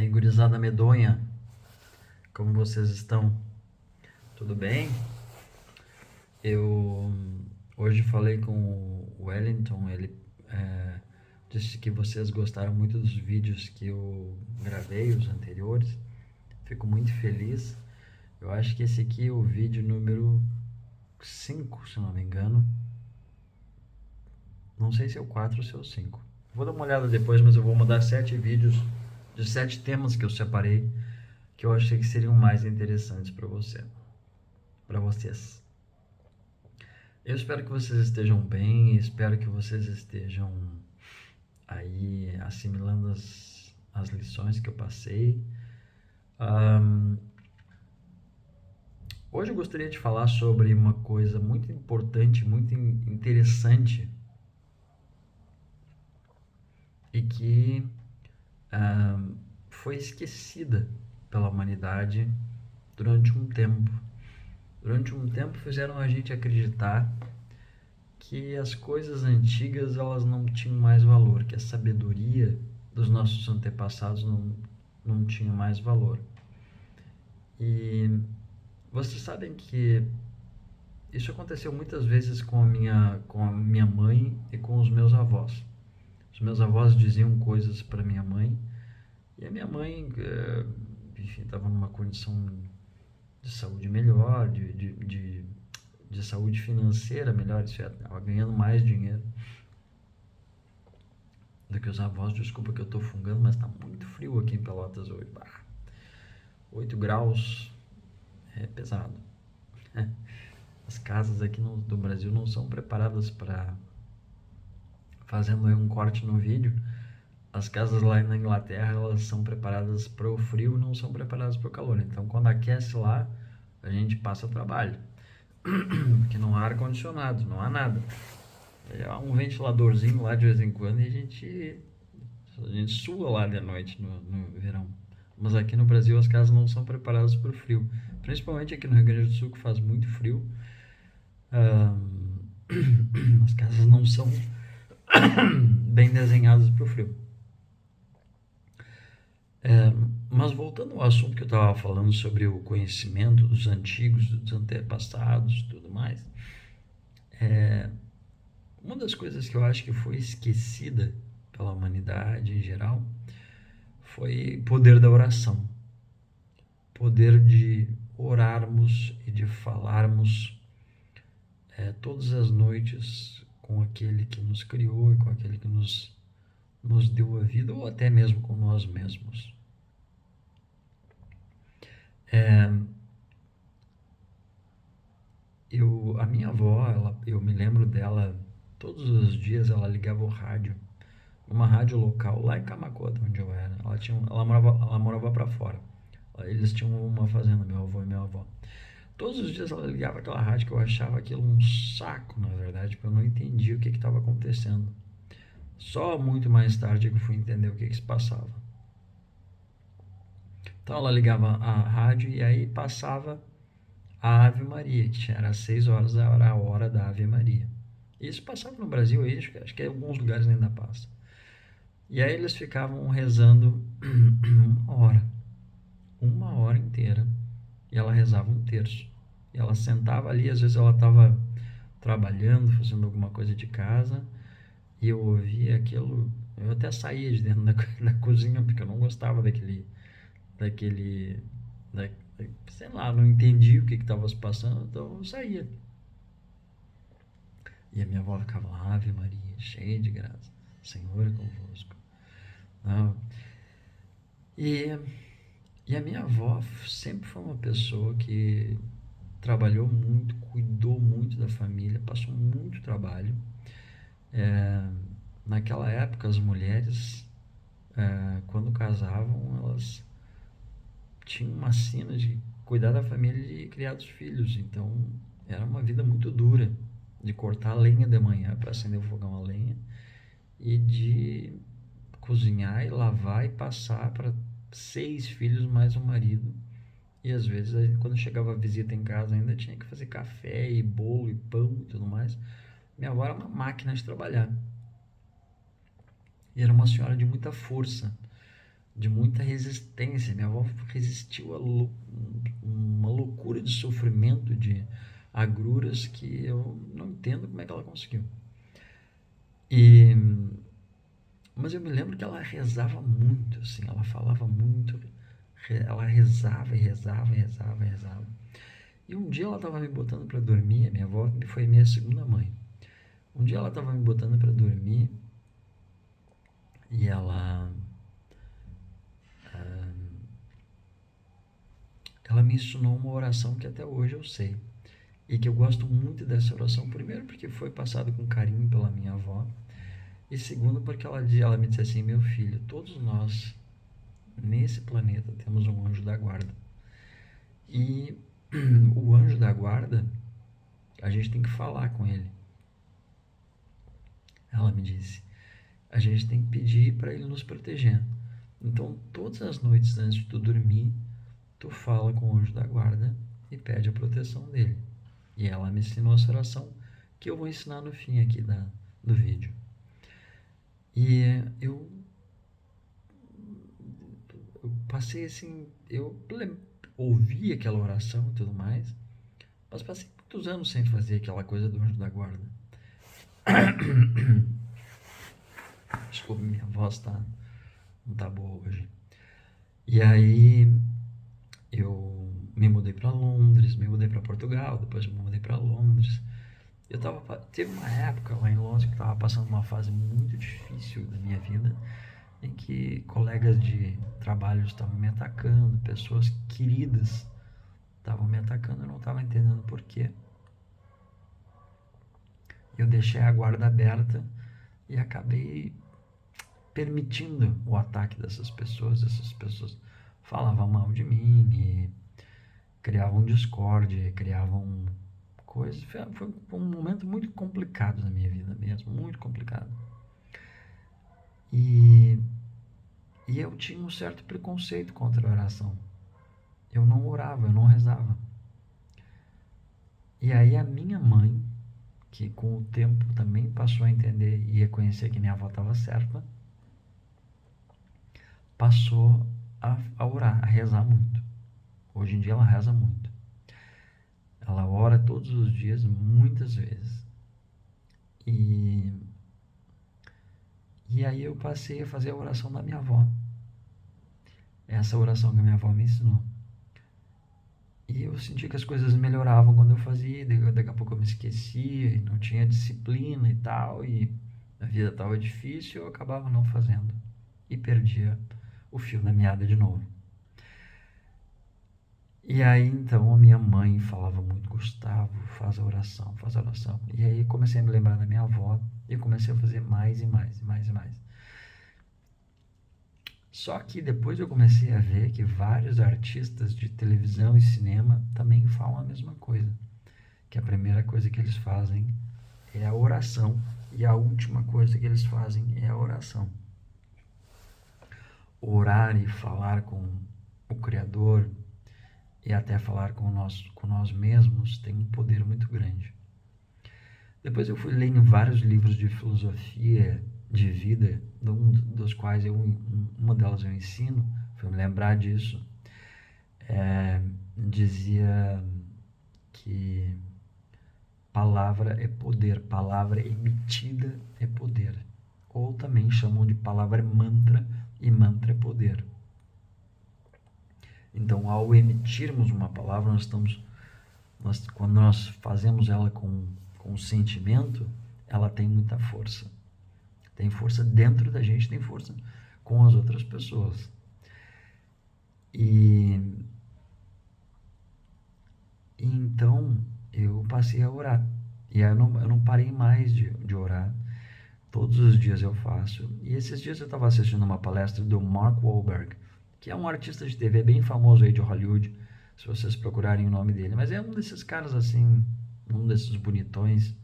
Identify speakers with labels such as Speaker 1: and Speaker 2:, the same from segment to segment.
Speaker 1: Aí, gurizada medonha, como vocês estão? Tudo bem? Eu hoje falei com o Wellington, ele é, disse que vocês gostaram muito dos vídeos que eu gravei, os anteriores. Fico muito feliz. Eu acho que esse aqui é o vídeo número 5, se não me engano. Não sei se é o 4 ou se é o 5. Vou dar uma olhada depois, mas eu vou mandar 7 vídeos de 7 temas que eu separei, que eu achei que seriam mais interessantes para vocês. Eu espero que vocês estejam bem, espero que vocês estejam aí assimilando as lições que eu passei. Hoje eu gostaria de falar sobre uma coisa muito importante, muito interessante e que foi esquecida pela humanidade durante um tempo. Durante um tempo fizeram a gente acreditar que as coisas antigas elas não tinham mais valor, que a sabedoria dos nossos antepassados não tinha mais valor. E vocês sabem que isso aconteceu muitas vezes com a minha mãe e com os meus avós. Os meus avós diziam coisas para minha mãe e a minha mãe, enfim, estava numa condição de saúde melhor, de saúde financeira melhor, estava ganhando mais dinheiro do que os avós. Desculpa que eu estou fungando, mas está muito frio aqui em Pelotas hoje. 8 graus é pesado. As casas aqui do Brasil não são preparadas para... Fazendo aí um corte no vídeo, as casas lá na Inglaterra, elas são preparadas para o frio e não são preparadas para o calor. Então, quando aquece lá, a gente passa trabalho. Porque não há ar-condicionado, não há nada. Há um ventiladorzinho lá de vez em quando e a gente sua lá de noite no verão. Mas aqui no Brasil as casas não são preparadas para o frio. Principalmente aqui no Rio Grande do Sul, que faz muito frio. As casas não são bem desenhadas para o frio. Mas voltando ao assunto que eu estava falando sobre o conhecimento dos antigos, dos antepassados e tudo mais, uma das coisas que eu acho que foi esquecida pela humanidade em geral foi o poder da oração. Poder de orarmos e de falarmos todas as noites com aquele que nos criou e com aquele que nos deu a vida, ou até mesmo com nós mesmos. A minha avó, eu me lembro dela, todos os dias ela ligava o rádio, uma rádio local lá em Camacota, onde eu era. Ela morava para fora. Eles tinham uma fazenda, meu avô e minha avó. Todos os dias ela ligava aquela rádio, que eu achava aquilo um saco, na verdade, porque eu não entendia o que estava acontecendo. Só muito mais tarde que eu fui entender o que se passava. Então ela ligava a rádio e aí passava a Ave Maria, que era às 6 horas, era a hora da Ave Maria. Isso passava no Brasil, acho que em alguns lugares ainda passa. E aí eles ficavam rezando uma hora inteira, e ela rezava um terço. E ela sentava ali, às vezes ela estava trabalhando, fazendo alguma coisa de casa, e eu ouvia aquilo, eu até saía de dentro da cozinha, porque eu não gostava daquele, da, sei lá, não entendia o que estava se passando, então eu saía. E a minha avó ficava lá, Ave Maria, cheia de graça, Senhor é convosco. Não. E a minha avó sempre foi uma pessoa que trabalhou muito, cuidou muito da família, passou muito trabalho. Naquela época, as mulheres, quando casavam, elas tinham uma sina de cuidar da família e de criar os filhos. Então, era uma vida muito dura, de cortar lenha de manhã para acender o fogão a lenha e de cozinhar e lavar e passar para 6 filhos mais um marido. E às vezes, quando chegava a visita em casa, ainda tinha que fazer café e bolo e pão e tudo mais. Minha avó era uma máquina de trabalhar. E era uma senhora de muita força. de muita resistência. Minha avó resistiu a uma loucura de sofrimento, de agruras que eu não entendo como é que ela conseguiu. Mas eu me lembro que ela rezava muito, assim, ela falava muito, ela rezava e rezava e rezava e rezava. E um dia ela estava me botando para dormir, minha avó foi minha segunda mãe. Um dia ela estava me botando para dormir e ela me ensinou uma oração que até hoje eu sei. E que eu gosto muito dessa oração, primeiro porque foi passado com carinho pela minha avó, e segundo porque ela me disse assim: meu filho, todos nós nesse planeta temos um anjo da guarda. E o anjo da guarda, a gente tem que falar com ele. Ela me disse: a gente tem que pedir para ele nos proteger. Então, todas as noites antes de tu dormir, tu fala com o anjo da guarda e pede a proteção dele. E ela me ensinou essa oração que eu vou ensinar no fim aqui do vídeo. E eu passei assim, eu ouvi aquela oração e tudo mais, mas passei muitos anos sem fazer aquela coisa do anjo da guarda. Desculpa, minha voz não tá boa hoje. E aí eu me mudei para Londres, me mudei para Portugal, depois me mudei para Londres. Teve uma época lá em Londres que eu estava passando uma fase muito difícil da minha vida, em que colegas de trabalho estavam me atacando, pessoas queridas estavam me atacando, eu não estava entendendo por quê. Eu deixei a guarda aberta e acabei permitindo o ataque dessas pessoas. Essas pessoas falavam mal de mim e criavam discórdia, criavam coisas. Foi um momento muito complicado na minha vida mesmo, muito complicado. E eu tinha um certo preconceito contra a oração. Eu não orava, eu não rezava. E aí a minha mãe, que com o tempo também passou a entender e reconhecer que minha avó estava certa, passou a orar, a rezar muito. Hoje em dia ela reza muito. Ela ora todos os dias, muitas vezes. E aí eu passei a fazer a oração da minha avó. Essa oração que a minha avó me ensinou. E eu senti que as coisas melhoravam quando eu fazia, daqui a pouco eu me esquecia, e não tinha disciplina e tal, e a vida estava difícil, eu acabava não fazendo. E perdia o fio da meada de novo. E aí então a minha mãe falava muito: Gustavo, faz a oração, faz a oração. E aí comecei a me lembrar da minha avó, e comecei a fazer mais e mais e mais e mais. Só que depois eu comecei a ver que vários artistas de televisão e cinema também falam a mesma coisa. Que a primeira coisa que eles fazem é a oração e a última coisa que eles fazem é a oração. Orar e falar com o Criador e até falar com nós mesmos tem um poder muito grande. Depois eu fui ler em vários livros de filosofia de vida, um dos quais uma delas eu ensino, foi me lembrar disso, dizia que palavra é poder, palavra emitida é poder. Ou também chamam de palavra mantra, e mantra é poder. Então, ao emitirmos uma palavra, quando nós fazemos ela com sentimento, ela tem muita força. Tem força dentro da gente, tem força com as outras pessoas. E então eu passei a orar. E aí eu não parei mais de orar. Todos os dias eu faço. E esses dias eu estava assistindo uma palestra do Mark Wahlberg, que é um artista de TV bem famoso aí de Hollywood, se vocês procurarem o nome dele. Mas é um desses caras assim, um desses bonitões,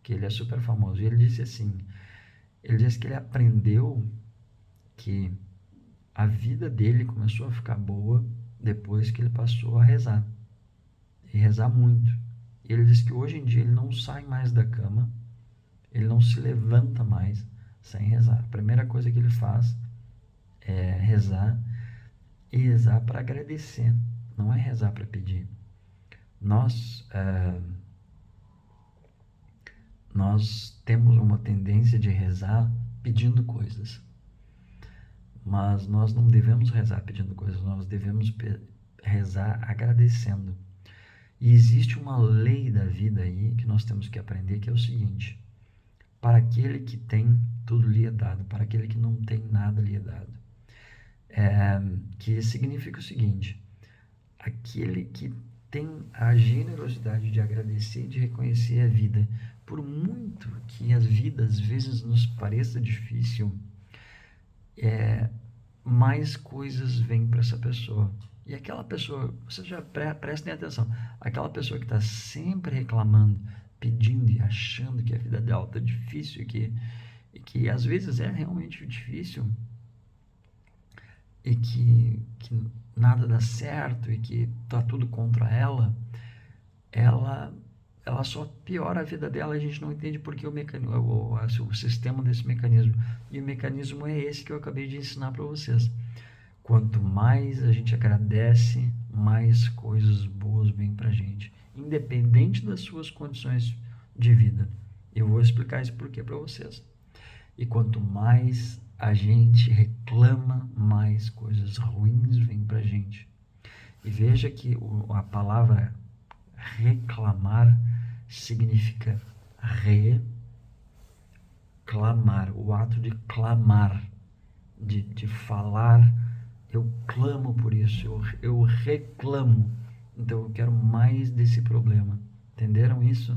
Speaker 1: que ele é super famoso. E ele disse assim, ele disse que ele aprendeu que a vida dele começou a ficar boa depois que ele passou a rezar. E rezar muito. E ele disse que hoje em dia ele não sai mais da cama, ele não se levanta mais sem rezar. A primeira coisa que ele faz é rezar, e rezar para agradecer, não é rezar para pedir. Nós temos uma tendência de rezar pedindo coisas, mas nós não devemos rezar pedindo coisas, nós devemos rezar agradecendo. E existe uma lei da vida aí que nós temos que aprender, que é o seguinte: para aquele que tem, tudo lhe é dado, para aquele que não tem, nada lhe é dado. Que significa o seguinte: aquele que tem a generosidade de agradecer e de reconhecer a vida, por muito que a vida às vezes nos pareça difícil, mais coisas vêm para essa pessoa. E aquela pessoa, vocês já prestem atenção, aquela pessoa que está sempre reclamando, pedindo e achando que a vida dela está difícil e que às vezes é realmente difícil, e que nada dá certo e que está tudo contra ela, ela só piora a vida dela. A gente não entende porque o sistema desse mecanismo. E o mecanismo é esse que eu acabei de ensinar para vocês. Quanto mais a gente agradece, mais coisas boas vêm para a gente, independente das suas condições de vida. Eu vou explicar isso porquê para vocês. E quanto mais a gente reclama, mais coisas ruins vêm pra gente. E veja que a palavra reclamar significa reclamar, o ato de clamar, de falar. Eu clamo por isso, eu reclamo, então eu quero mais desse problema. Entenderam isso?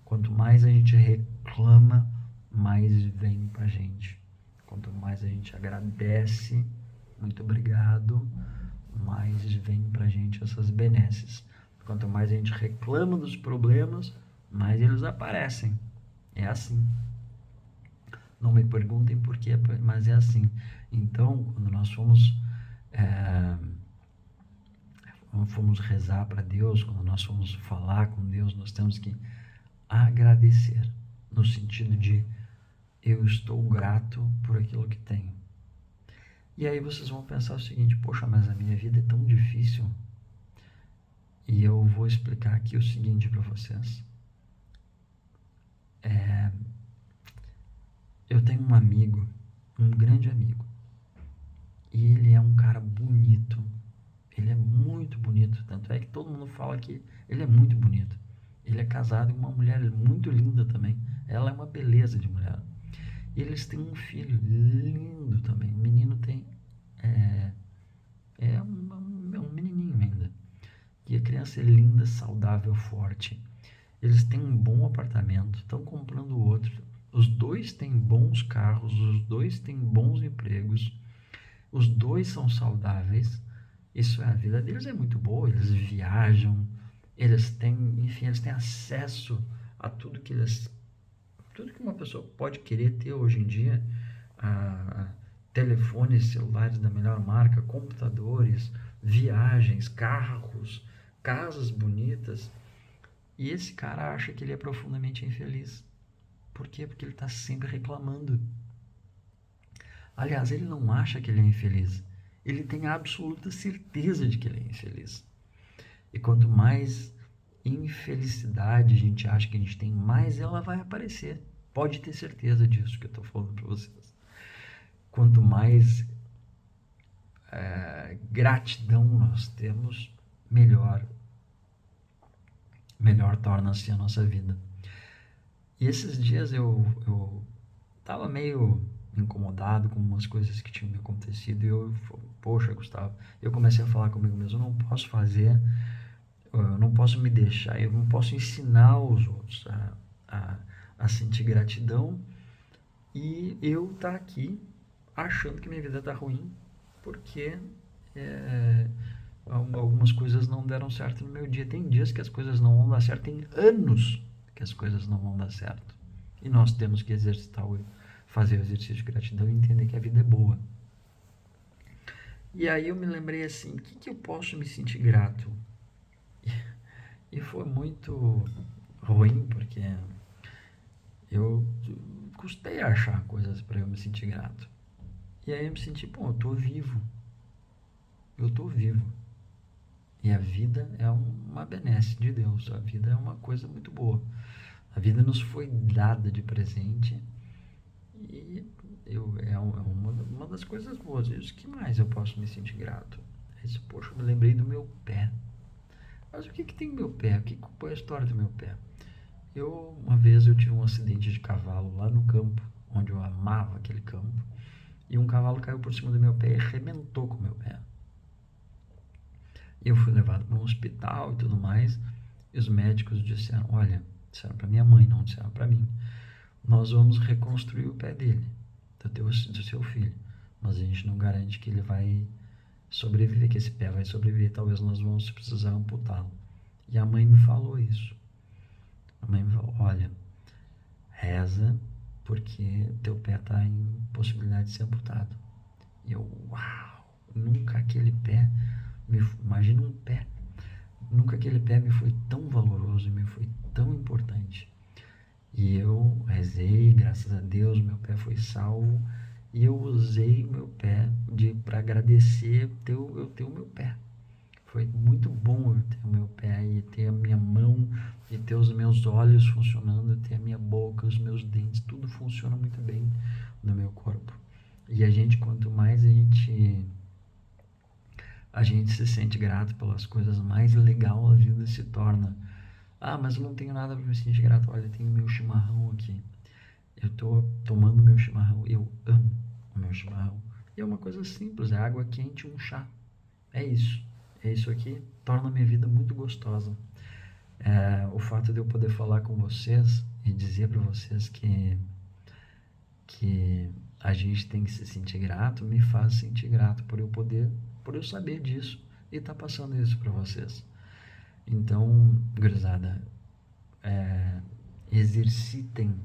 Speaker 1: Quanto mais a gente reclama, mais vem pra gente. Quanto mais a gente agradece, muito obrigado, mais vem pra gente essas benesses. Quanto mais a gente reclama dos problemas, mais eles aparecem. É assim. Não me perguntem por quê, mas é assim. Então, quando nós fomos rezar para Deus, quando nós fomos falar com Deus, nós temos que agradecer, no sentido de eu estou grato por aquilo que tenho. E aí vocês vão pensar o seguinte: poxa, mas a minha vida é tão difícil. E eu vou explicar aqui o seguinte para vocês. Eu tenho um amigo, um grande amigo, e ele é um cara bonito. Ele é muito bonito, tanto é que todo mundo fala que ele é muito bonito. Ele é casado com uma mulher muito linda também. Ela é uma beleza de mulher. E eles têm um filho lindo também. O menino tem um menininho ainda. E a criança é linda, saudável, forte. Eles têm um bom apartamento, estão comprando outro. Os dois têm bons carros, os dois têm bons empregos, os dois são saudáveis. Isso é, a vida deles é muito boa, eles viajam, eles têm acesso a tudo que uma pessoa pode querer ter hoje em dia, a telefones celulares da melhor marca, computadores, viagens, carros, casas bonitas. E esse cara acha que ele é profundamente infeliz. Por quê? Porque ele está sempre reclamando. Aliás, ele não acha que ele é infeliz. Ele tem a absoluta certeza de que ele é infeliz. E quanto mais infelicidade a gente acha que a gente tem, mais ela vai aparecer. Pode ter certeza disso que eu estou falando para vocês. Quanto mais gratidão nós temos, melhor torna-se a nossa vida. E esses dias eu estava meio incomodado com umas coisas que tinham me acontecido e eu, poxa, Gustavo, eu comecei a falar comigo mesmo: eu não posso me deixar, eu não posso ensinar os outros a sentir gratidão e eu estar aqui achando que minha vida está ruim porque algumas coisas não deram certo no meu dia. Tem dias que as coisas não vão dar certo, tem anos que as coisas não vão dar certo. E nós temos que fazer o exercício de gratidão e entender que a vida é boa. E aí eu me lembrei assim: o que eu posso me sentir grato? E foi muito ruim, porque eu custei a achar coisas para eu me sentir grato. E aí eu me senti, pô, eu tô vivo. Eu tô vivo. E a vida é uma benesse de Deus. A vida é uma coisa muito boa. A vida nos foi dada de presente e uma das coisas boas. Isso que mais eu posso me sentir grato? É isso, poxa, eu me lembrei do meu pé. Mas o que tem no meu pé? Qual é a história do meu pé? Uma vez eu tive um acidente de cavalo lá no campo, onde eu amava aquele campo, e um cavalo caiu por cima do meu pé e arrebentou com o meu pé. Eu fui levado para um hospital e tudo mais, e os médicos disseram, olha, disseram para minha mãe, não disseram para mim, nós vamos reconstruir o pé dele, do seu filho, mas a gente não garante que ele vai sobreviver, que esse pé vai sobreviver, talvez nós vamos precisar amputá-lo. E a mãe me falou isso. A mãe me falou, olha, reza porque teu pé está em possibilidade de ser amputado. E eu, uau, nunca aquele pé, imagina um pé, nunca aquele pé me foi tão valoroso, me foi tão importante. E eu rezei, graças a Deus, meu pé foi salvo, e eu usei meu pé para agradecer eu ter o meu pé. Foi muito bom eu ter o meu pé e ter a minha mão e ter os meus olhos funcionando, ter a minha boca, os meus dentes, tudo funciona muito bem no meu corpo. E quanto mais a gente se sente grato pelas coisas, mais legal a vida se torna. Ah, mas eu não tenho nada para me sentir grato. Olha, eu tenho meu chimarrão aqui. Eu tô tomando meu chimarrão. Eu amo o meu chimarrão. E é uma coisa simples, é água quente e um chá. É isso. É isso aqui. Torna a minha vida muito gostosa. O fato de eu poder falar com vocês e dizer para vocês que a gente tem que se sentir grato, me faz sentir grato por eu saber disso e estar passando isso para vocês. Então, gurizada, exercitem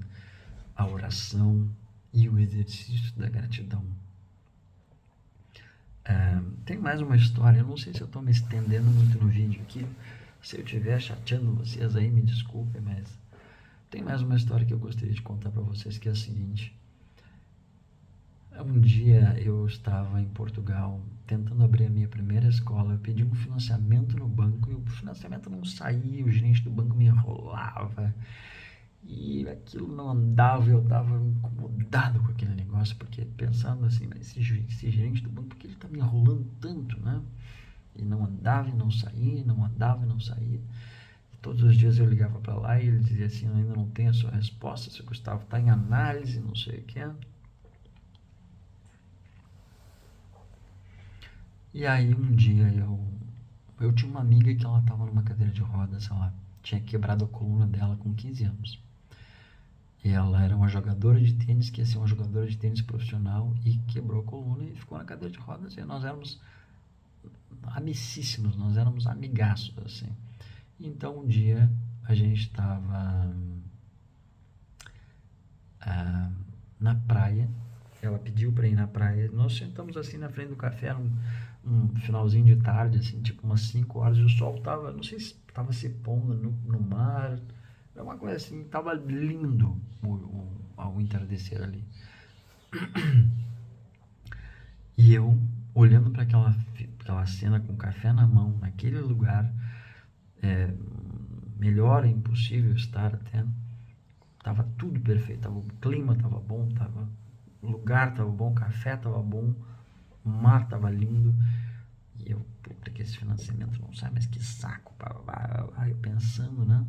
Speaker 1: a oração e o exercício da gratidão. Tem mais uma história, eu não sei se eu estou me estendendo muito no vídeo aqui, se eu estiver chateando vocês aí, me desculpem, mas tem mais uma história que eu gostaria de contar para vocês, que é a seguinte. Um dia eu estava em Portugal tentando abrir a minha primeira escola, eu pedi um financiamento no banco e o financiamento não saía, o gerente do banco me enrolava e aquilo não andava, eu estava incomodado com aquele negócio, porque pensando assim, mas esse gerente do banco, por que ele está me enrolando tanto, né? E não andava e não saía, não andava e não saía. E todos os dias eu ligava para lá e ele dizia assim, eu ainda não tenho a sua resposta, seu Gustavo está em análise, não sei o que é. E aí um dia eu tinha uma amiga que ela estava numa cadeira de rodas, ela tinha quebrado a coluna dela com 15 anos. E ela era uma jogadora de tênis, que ia ser uma jogadora de tênis profissional, e quebrou a coluna e ficou na cadeira de rodas. E nós éramos amicíssimos, nós éramos amigaços, assim. Então um dia a gente estava na praia, ela pediu para ir na praia, nós sentamos assim na frente do café, um finalzinho de tarde, assim, tipo umas 5 horas, e o sol tava, não sei se tava se pondo no mar, era uma coisa assim, tava lindo o entardecer ali. E eu, olhando para aquela cena com café na mão, naquele lugar, melhor é impossível estar até, tava tudo perfeito, o clima tava bom, o lugar tava bom, o café tava bom, o mar tava lindo. E eu, puta, que esse financiamento não sai, mas que saco, eu pensando, né?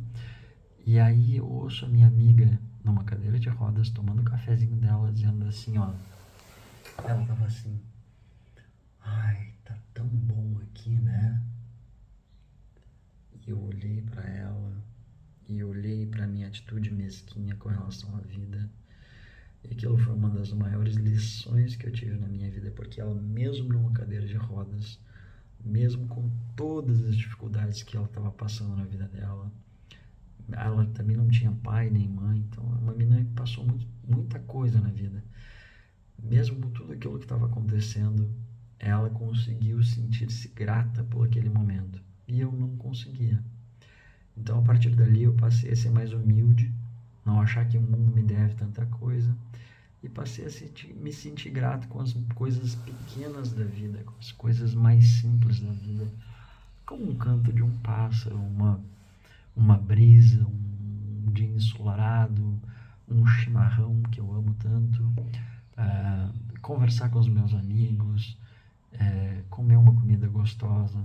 Speaker 1: E aí eu ouço a minha amiga numa cadeira de rodas, tomando o cafezinho dela, dizendo assim, ó. Ela tava assim, ai, tá tão bom aqui, né? E eu olhei pra ela, e olhei pra minha atitude mesquinha com relação à vida. E aquilo foi uma das maiores lições que eu tive na minha vida, porque ela, mesmo numa cadeira de rodas, mesmo com todas as dificuldades que ela estava passando na vida dela, ela também não tinha pai nem mãe, então é uma menina que passou muita coisa na vida. Mesmo com tudo aquilo que estava acontecendo, ela conseguiu sentir-se grata por aquele momento, e eu não conseguia. Então a partir dali eu passei a ser mais humilde, não achar que o mundo me deve tanta coisa, e passei a me sentir grato com as coisas pequenas da vida, com as coisas mais simples da vida, como um canto de um pássaro, uma brisa, um dia ensolarado, um chimarrão que eu amo tanto, conversar com os meus amigos, comer uma comida gostosa,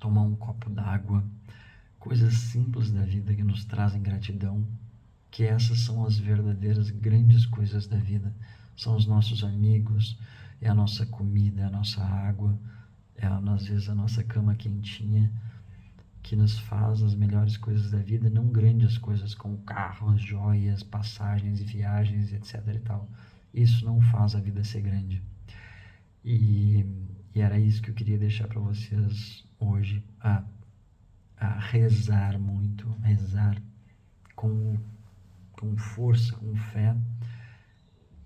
Speaker 1: tomar um copo d'água, coisas simples da vida que nos trazem gratidão, que essas são as verdadeiras grandes coisas da vida. São os nossos amigos, é a nossa comida, é a nossa água, é às vezes a nossa cama quentinha, que nos faz as melhores coisas da vida, não grandes coisas como carros, joias, passagens e viagens, etc. e tal. Isso não faz a vida ser grande. E era isso que eu queria deixar para vocês hoje, a rezar muito, rezar com força, com fé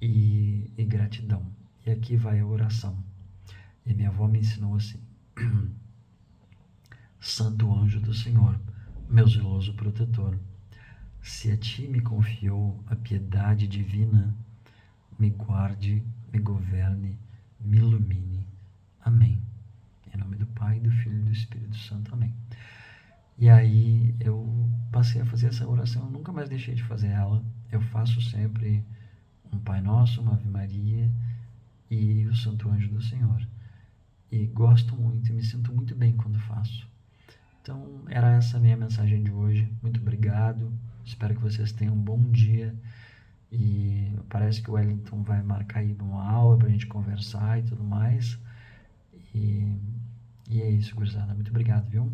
Speaker 1: e gratidão. E aqui vai a oração. E minha avó me ensinou assim: Santo anjo do Senhor, meu zeloso protetor, se a ti me confiou a piedade divina, me guarde, me governe, me ilumine. Amém. Em nome do Pai, do Filho e do Espírito Santo. Amém. E aí eu passei a fazer essa oração, eu nunca mais deixei de fazer ela. Eu faço sempre um Pai Nosso, uma Ave Maria e o Santo Anjo do Senhor. E gosto muito e me sinto muito bem quando faço. Então, era essa a minha mensagem de hoje. Muito obrigado. Espero que vocês tenham um bom dia. E parece que o Wellington vai marcar aí uma aula pra gente conversar e tudo mais. E é isso, gurizada. Muito obrigado, viu?